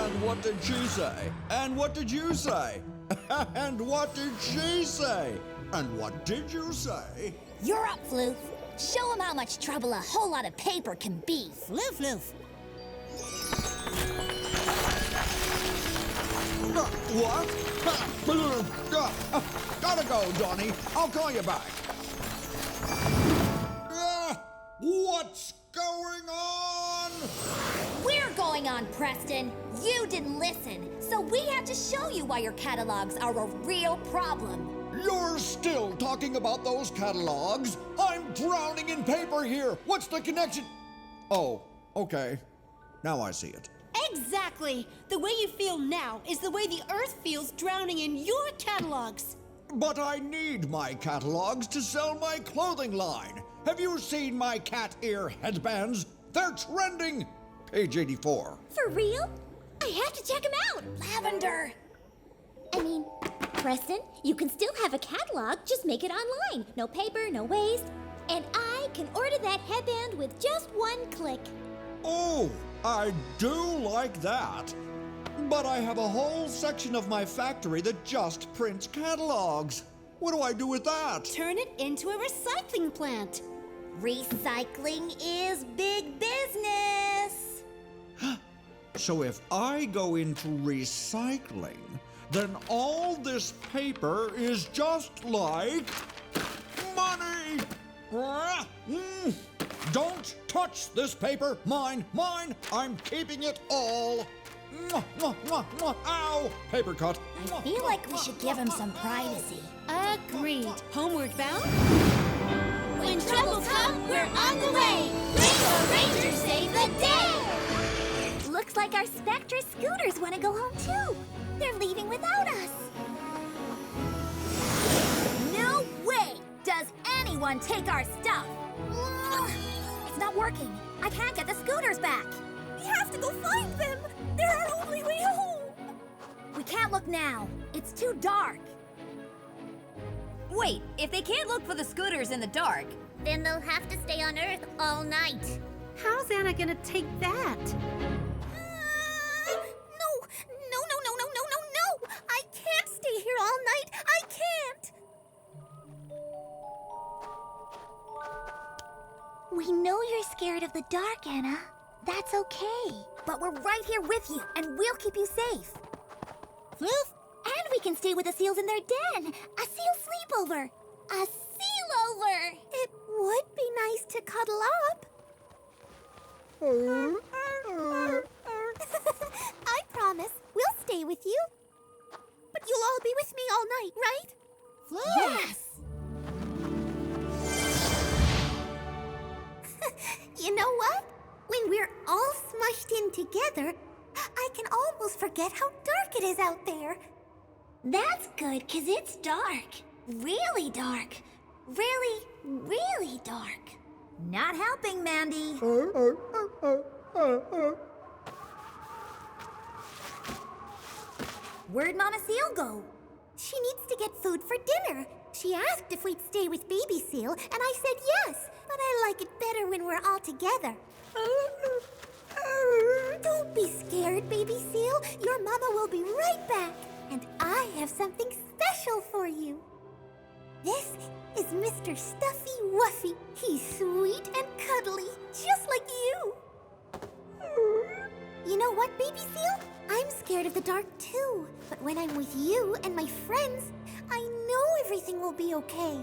And what did she say? And what did you say? And what did she say? And what did you say? You're up, Floof. Show them how much trouble a whole lot of paper can be. Floof, Floof. What? Gotta go, Donnie. I'll call you back. What's going on? We're going on, Preston. You didn't listen, so we have to show you why your catalogs are a real problem. You're still talking about those catalogs? I'm drowning in paper here. What's the connection? Oh, okay. Now I see it. Exactly. The way you feel now is the way the Earth feels drowning in your catalogs. But I need my catalogs to sell my clothing line. Have you seen my cat ear headbands? They're trending. Page 84. For real? I have to check them out. Lavender. Preston, you can still have a catalog, just make it online. No paper, no waste. And I can order that headband with just one click. Oh, I do like that. But I have a whole section of my factory that just prints catalogs. What do I do with that? Turn it into a recycling plant. Recycling is big business. So if I go into recycling, then all this paper is just like money. Don't touch this paper. Mine, mine. I'm keeping it all. Ow! Paper cut. I feel like we should give him some privacy. Agreed. Homeward bound? When troubles come, we're on the way. Rainbow Rangers save the day. Looks like our Spectra scooters want to go home too. They're leaving without us. No way does anyone take our stuff. It's not working. I can't get the scooters back. We have to go find them. They're our only way home. We can't look now. It's too dark. Wait, if they can't look for the scooters in the dark, Then they'll have to stay on Earth all night. How's Anna gonna take that? No. I can't stay here all night. I can't. We know you're scared of the dark, Anna. That's okay. But we're right here with you, and we'll keep you safe. Floof? And we can stay with the seals in their den. A seal sleepover. A seal-over. It would be nice to cuddle up. I promise we'll stay with you. But you'll all be with me all night, right? Floof? Yes. You know what? When we're all smushed in together, I can almost forget how dark it is out there. That's good, 'cause it's dark. Really dark. Really, really dark. Not helping, Mandy. Where'd Mama Seal go? She needs to get food for dinner. She asked if we'd stay with Baby Seal, and I said yes. But I like it better when we're all together. Don't be scared, Baby Seal. Your mama will be right back. And I have something special for you. This is Mr. Stuffy Wuffy. He's sweet and cuddly, just like you. You know what, Baby Seal? I'm scared of the dark too. But when I'm with you and my friends, I know everything will be okay.